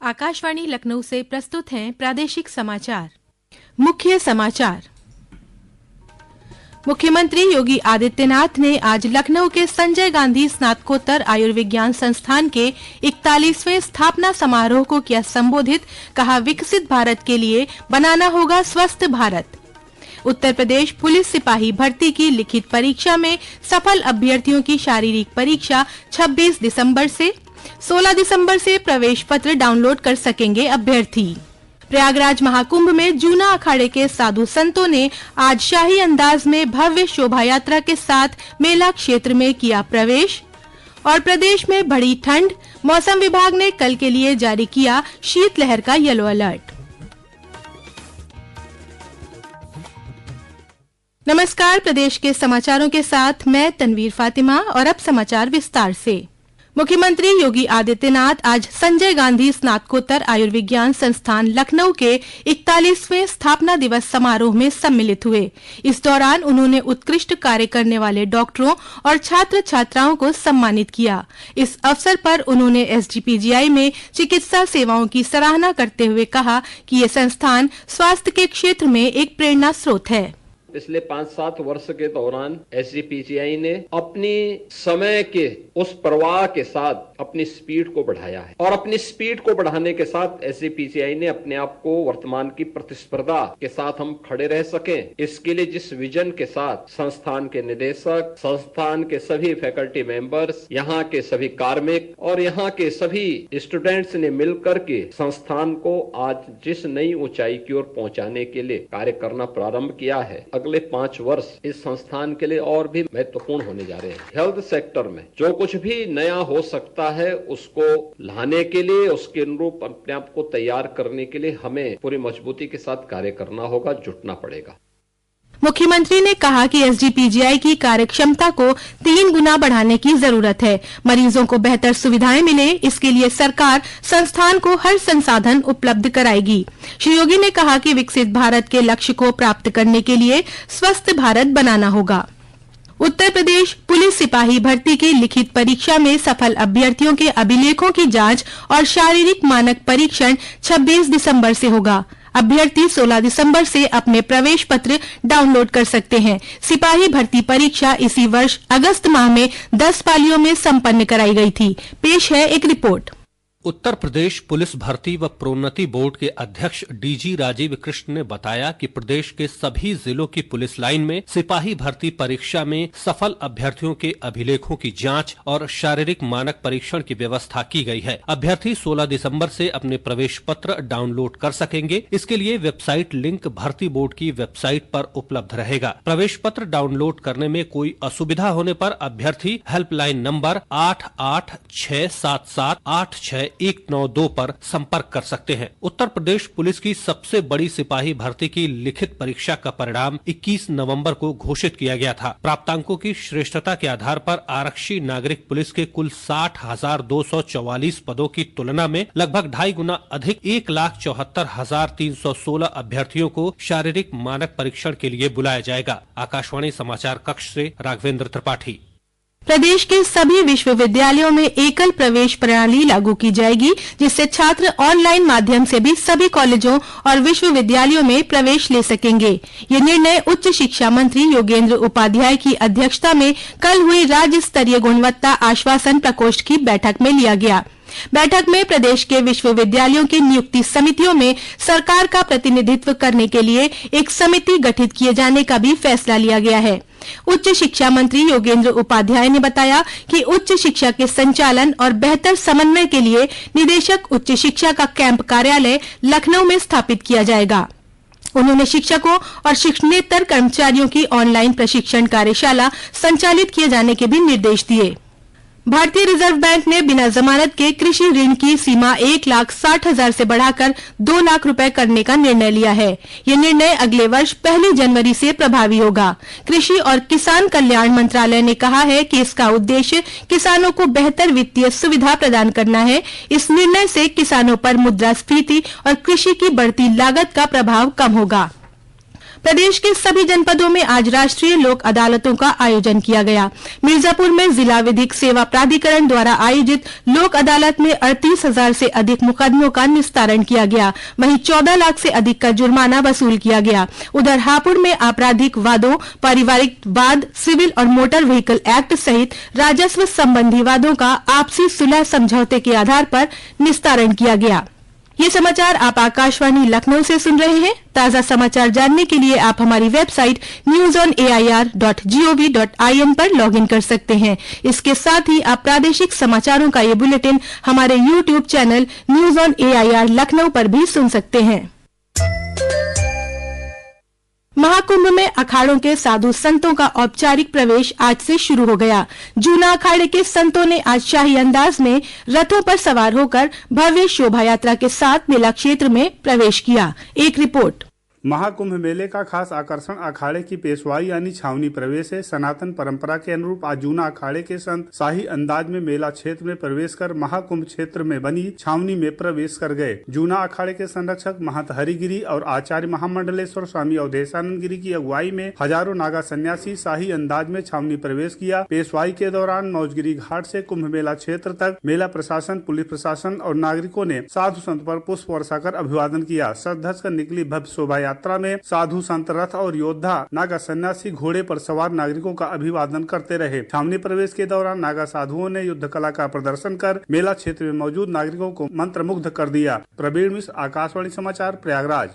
आकाशवाणी लखनऊ से प्रस्तुत हैं प्रादेशिक समाचार। मुख्य समाचार। मुख्यमंत्री योगी आदित्यनाथ ने आज लखनऊ के संजय गांधी स्नातकोत्तर आयुर्विज्ञान संस्थान के 41वें स्थापना समारोह को किया संबोधित। कहा, विकसित भारत के लिए बनाना होगा स्वस्थ भारत। उत्तर प्रदेश पुलिस सिपाही भर्ती की लिखित परीक्षा में सफल अभ्यर्थियों की शारीरिक परीक्षा 26 दिसंबर से 16 दिसंबर से प्रवेश पत्र डाउनलोड कर सकेंगे अभ्यर्थी। प्रयागराज महाकुंभ में जूना अखाड़े के साधु संतों ने आज शाही अंदाज में भव्य शोभा यात्रा के साथ मेला क्षेत्र में किया प्रवेश। और प्रदेश में बढ़ी ठंड, मौसम विभाग ने कल के लिए जारी किया शीतलहर का येलो अलर्ट। नमस्कार, प्रदेश के समाचारों के साथ मैं तनवीर फातिमा और अब समाचार विस्तार से। मुख्यमंत्री योगी आदित्यनाथ आज संजय गांधी स्नातकोत्तर आयुर्विज्ञान संस्थान लखनऊ के 41वें स्थापना दिवस समारोह में सम्मिलित हुए। इस दौरान उन्होंने उत्कृष्ट कार्य करने वाले डॉक्टरों और छात्र छात्राओं को सम्मानित किया। इस अवसर पर उन्होंने एसजीपीजीआई में चिकित्सा सेवाओं की सराहना करते हुए कहा कि ये संस्थान स्वास्थ्य के क्षेत्र में एक प्रेरणा स्रोत है। पिछले 5-7 वर्ष के दौरान एसजीपीजीआई ने अपनी समय के उस प्रवाह के साथ अपनी स्पीड को बढ़ाया है और अपनी स्पीड को बढ़ाने के साथ एसजीपीजीआई ने अपने आप को वर्तमान की प्रतिस्पर्धा के साथ हम खड़े रह सकें, इसके लिए जिस विजन के साथ संस्थान के निदेशक, संस्थान के सभी फैकल्टी मेंबर्स, यहाँ के सभी कार्मिक और यहाँ के सभी स्टूडेंट्स ने मिलकर के संस्थान को आज जिस नई ऊंचाई की ओर पहुंचाने के लिए कार्य करना प्रारंभ किया है, अगले 5 वर्ष इस संस्थान के लिए और भी महत्वपूर्ण होने जा रहे हैं। हेल्थ सेक्टर में जो कुछ भी नया हो सकता है उसको लाने के लिए, उसके अनुरूप अपने आप को तैयार करने के लिए हमें पूरी मजबूती के साथ कार्य करना होगा, जुटना पड़ेगा। मुख्यमंत्री ने कहा कि एसजीपीजीआई की कार्यक्षमता को 3 गुना बढ़ाने की जरूरत है। मरीजों को बेहतर सुविधाएं मिले, इसके लिए सरकार संस्थान को हर संसाधन उपलब्ध कराएगी। श्री योगी ने कहा कि विकसित भारत के लक्ष्य को प्राप्त करने के लिए स्वस्थ भारत बनाना होगा। उत्तर प्रदेश पुलिस सिपाही भर्ती की लिखित परीक्षा में सफल अभ्यर्थियों के अभिलेखों की जांच और शारीरिक मानक परीक्षण 26 दिसंबर से होगा। अभ्यर्थी 16 दिसंबर से अपने प्रवेश पत्र डाउनलोड कर सकते हैं। सिपाही भर्ती परीक्षा इसी वर्ष अगस्त माह में 10 पालियों में संपन्न कराई गई थी। पेश है एक रिपोर्ट। उत्तर प्रदेश पुलिस भर्ती व प्रोन्नति बोर्ड के अध्यक्ष डीजी राजीव कृष्ण ने बताया कि प्रदेश के सभी जिलों की पुलिस लाइन में सिपाही भर्ती परीक्षा में सफल अभ्यर्थियों के अभिलेखों की जांच और शारीरिक मानक परीक्षण की व्यवस्था की गई है। अभ्यर्थी 16 दिसंबर से अपने प्रवेश पत्र डाउनलोड कर सकेंगे। इसके लिए वेबसाइट लिंक भर्ती बोर्ड की वेबसाइट पर उपलब्ध रहेगा। प्रवेश पत्र डाउनलोड करने में कोई असुविधा होने पर अभ्यर्थी हेल्पलाइन नंबर 8867786192 पर संपर्क कर सकते हैं। उत्तर प्रदेश पुलिस की सबसे बड़ी सिपाही भर्ती की लिखित परीक्षा का परिणाम 21 नवंबर को घोषित किया गया था। प्राप्तांकों की श्रेष्ठता के आधार पर आरक्षी नागरिक पुलिस के कुल 60,244 पदों की तुलना में लगभग 2.5 गुना अधिक 1,74,316 अभ्यर्थियों को शारीरिक मानक परीक्षण के लिए बुलाया जाएगा। आकाशवाणी समाचार कक्ष से राघवेंद्र त्रिपाठी। प्रदेश के सभी विश्वविद्यालयों में एकल प्रवेश प्रणाली लागू की जाएगी, जिससे छात्र ऑनलाइन माध्यम से भी सभी कॉलेजों और विश्वविद्यालयों में प्रवेश ले सकेंगे। ये निर्णय उच्च शिक्षा मंत्री योगेंद्र उपाध्याय की अध्यक्षता में कल हुई राज्य स्तरीय गुणवत्ता आश्वासन प्रकोष्ठ की बैठक में लिया गया। बैठक में प्रदेश के विश्वविद्यालयों की नियुक्ति समितियों में सरकार का प्रतिनिधित्व करने के लिए एक समिति गठित किए जाने का भी फैसला लिया गया है। उच्च शिक्षा मंत्री योगेंद्र उपाध्याय ने बताया कि उच्च शिक्षा के संचालन और बेहतर समन्वय के लिए निदेशक उच्च शिक्षा का कैंप कार्यालय लखनऊ में स्थापित किया जाएगा। उन्होंने शिक्षकों और शिक्षणेतर कर्मचारियों की ऑनलाइन प्रशिक्षण कार्यशाला संचालित किए जाने के भी निर्देश दिए। भारतीय रिजर्व बैंक ने बिना जमानत के कृषि ऋण की सीमा 1,60,000 से बढ़ाकर 2 लाख रुपए करने का निर्णय लिया है। ये निर्णय अगले वर्ष 1 जनवरी से प्रभावी होगा। कृषि और किसान कल्याण मंत्रालय ने कहा है कि इसका उद्देश्य किसानों को बेहतर वित्तीय सुविधा प्रदान करना है। इस निर्णय से किसानों पर मुद्रास्फीति और कृषि की बढ़ती लागत का प्रभाव कम होगा। प्रदेश के सभी जनपदों में आज राष्ट्रीय लोक अदालतों का आयोजन किया गया। मिर्जापुर में जिला विधिक सेवा प्राधिकरण द्वारा आयोजित लोक अदालत में 38,000 से अधिक मुकदमों का निस्तारण किया गया। वहीं 14 लाख से अधिक का जुर्माना वसूल किया गया। उधर हापुड़ में आपराधिक वादों, पारिवारिक वाद, सिविल और मोटर व्हीकल एक्ट सहित राजस्व संबंधी वादों का आपसी सुलह समझौते के आधार पर निस्तारण किया गया। ये समाचार आप आकाशवाणी लखनऊ से सुन रहे हैं। ताजा समाचार जानने के लिए आप हमारी वेबसाइट newsonair.gov.in पर लॉगिन कर सकते हैं। इसके साथ ही आप प्रादेशिक समाचारों का ये बुलेटिन हमारे YouTube channel news on AIR Lucknow पर भी सुन सकते हैं। महाकुंभ में अखाड़ों के साधु संतों का औपचारिक प्रवेश आज से शुरू हो गया। जूना अखाड़े के संतों ने आज शाही अंदाज में रथों पर सवार होकर भव्य शोभा यात्रा के साथ मेला क्षेत्र में प्रवेश किया। एक रिपोर्ट। महाकुंभ मेले का खास आकर्षण अखाड़े की पेशवाई यानी छावनी प्रवेश है। सनातन परंपरा के अनुरूप आज जूना अखाड़े के संत शाही अंदाज में मेला क्षेत्र में प्रवेश कर महाकुंभ क्षेत्र में बनी छावनी में प्रवेश कर गए। जूना अखाड़े के संरक्षक महंत हरिगिरी और आचार्य महामंडलेश्वर स्वामी अवधेशानंद गिरी की अगुवाई में हजारों नागा सन्यासी शाही अंदाज में छावनी प्रवेश किया। पेशवाई के दौरान मौजगिरी घाट से कुंभ मेला क्षेत्र तक मेला प्रशासन, पुलिस प्रशासन और नागरिकों ने साधु संत पर पुष्प वर्षा कर अभिवादन किया। सज-धज कर निकली भव्य शोभा यात्रा में साधु संत, रथ और योद्धा नागा सन्यासी घोड़े पर सवार नागरिकों का अभिवादन करते रहे। छावनी प्रवेश के दौरान नागा साधुओं ने युद्ध कला का प्रदर्शन कर मेला क्षेत्र में मौजूद नागरिकों को मंत्रमुग्ध कर दिया। प्रवीण मिश्र, आकाशवाणी समाचार, प्रयागराज।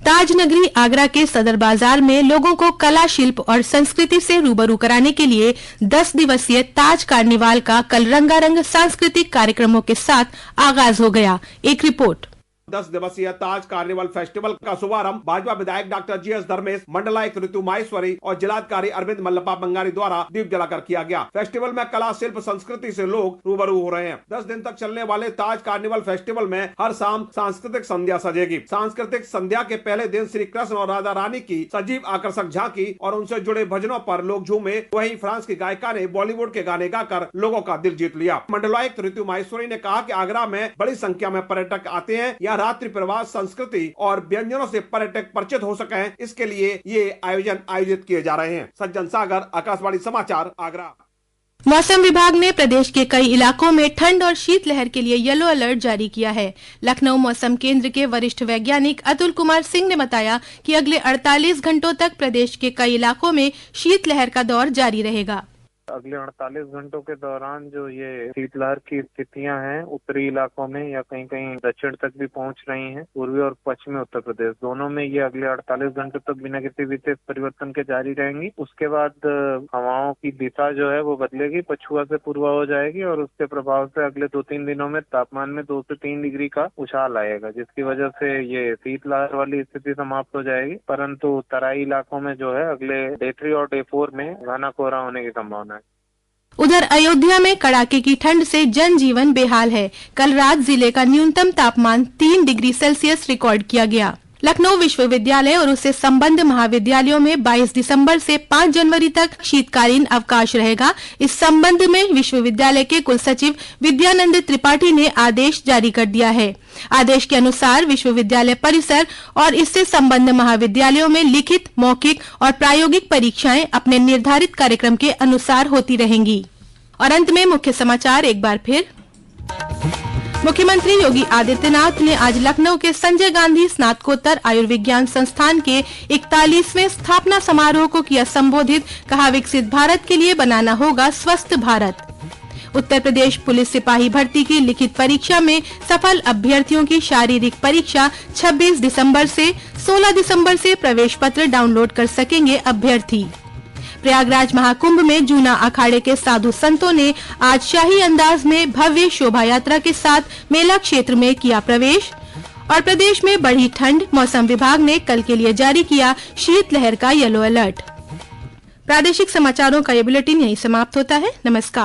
ताज नगरी आगरा के सदर बाजार में लोगों को कला, शिल्प और संस्कृति से रूबरू कराने के लिए 10 दिवसीय ताज कार्निवाल का कल रंगारंग सांस्कृतिक कार्यक्रमों के साथ आगाज हो गया। एक रिपोर्ट। 10 दिवसीय ताज कार्निवल फेस्टिवल का शुभारंभ भाजपा विधायक डॉक्टर GS धर्मेश, मंडलायुक्त ऋतु माहेश्वरी और जिलाधिकारी अरविंद मल्लपा बंगारी द्वारा दीप जलाकर किया गया। फेस्टिवल में कला, शिल्प, संस्कृति से लोग रूबरू हो रहे हैं। 10 दिन तक चलने वाले ताज कार्निवल फेस्टिवल में हर शाम सांस्कृतिक संध्या सजेगी। सांस्कृतिक संध्या के पहले दिन श्री कृष्ण और राधा रानी की सजीव आकर्षक झांकी और उनसे जुड़े भजनों पर लोग झूमे। वहीं फ्रांस की गायिका ने बॉलीवुड के गाने गाकर लोगों का दिल जीत लिया। मंडलायुक्त ऋतु माहेश्वरी ने कहा कि आगरा में बड़ी संख्या में पर्यटक आते हैं। यहाँ रात्रि प्रवास, संस्कृति और व्यंजनों से पर्यटक परिचित हो सके, इसके लिए ये आयोजन आयोजित किए जा रहे हैं। सज्जन सागर, आकाशवाणी समाचार, आगरा। मौसम विभाग ने प्रदेश के कई इलाकों में ठंड और शीतलहर के लिए येलो अलर्ट जारी किया है। लखनऊ मौसम केंद्र के वरिष्ठ वैज्ञानिक अतुल कुमार सिंह ने बताया कि अगले 48 घंटों तक प्रदेश के कई इलाकों में शीतलहर का दौर जारी रहेगा। अगले 48 घंटों के दौरान जो ये शीतलहर की स्थितियां हैं उत्तरी इलाकों में या कहीं कहीं दक्षिण तक भी पहुंच रही हैं। पूर्वी और पश्चिमी उत्तर प्रदेश दोनों में ये अगले 48 घंटों तक बिना किसी विशेष परिवर्तन के जारी रहेंगी। उसके बाद हवाओं की दिशा जो है वो बदलेगी, पछुआ से पूर्वा हो जाएगी और उसके प्रभाव से अगले 2-3 दिनों में तापमान में 2 से 3 डिग्री का उछाल आएगा, जिसकी वजह से ये शीतलहर वाली स्थिति समाप्त हो जाएगी। परंतु तराई इलाकों में जो है अगले डे 3 और डे 4 में घना कोहरा होने की संभावना है। उधर अयोध्या में कड़ाके की ठंड से जनजीवन बेहाल है। कल रात जिले का न्यूनतम तापमान 3 डिग्री सेल्सियस रिकॉर्ड किया गया। लखनऊ विश्वविद्यालय और उससे संबद्ध महाविद्यालयों में 22 दिसंबर से 5 जनवरी तक शीतकालीन अवकाश रहेगा। इस संबंध में विश्वविद्यालय के कुलसचिव विद्यानंद त्रिपाठी ने आदेश जारी कर दिया है। आदेश के अनुसार विश्वविद्यालय परिसर और इससे संबद्ध महाविद्यालयों में लिखित, मौखिक और प्रायोगिक परीक्षाएं अपने निर्धारित कार्यक्रम के अनुसार होती रहेंगी। और अंत में मुख्य समाचार एक बार फिर। मुख्यमंत्री योगी आदित्यनाथ ने आज लखनऊ के संजय गांधी स्नातकोत्तर आयुर्विज्ञान संस्थान के 41वें स्थापना समारोह को किया संबोधित। कहा, विकसित भारत के लिए बनाना होगा स्वस्थ भारत। उत्तर प्रदेश पुलिस सिपाही भर्ती की लिखित परीक्षा में सफल अभ्यर्थियों की शारीरिक परीक्षा 26 दिसंबर से 16 दिसंबर से प्रवेश पत्र डाउनलोड कर सकेंगे अभ्यर्थी। प्रयागराज महाकुंभ में जूना अखाड़े के साधु संतों ने आज शाही अंदाज में भव्य शोभा यात्रा के साथ मेला क्षेत्र में किया प्रवेश। और प्रदेश में बढ़ी ठंड, मौसम विभाग ने कल के लिए जारी किया शीतलहर का येलो अलर्ट। प्रादेशिक समाचारों का ये बुलेटिन यहीं समाप्त होता है। नमस्कार।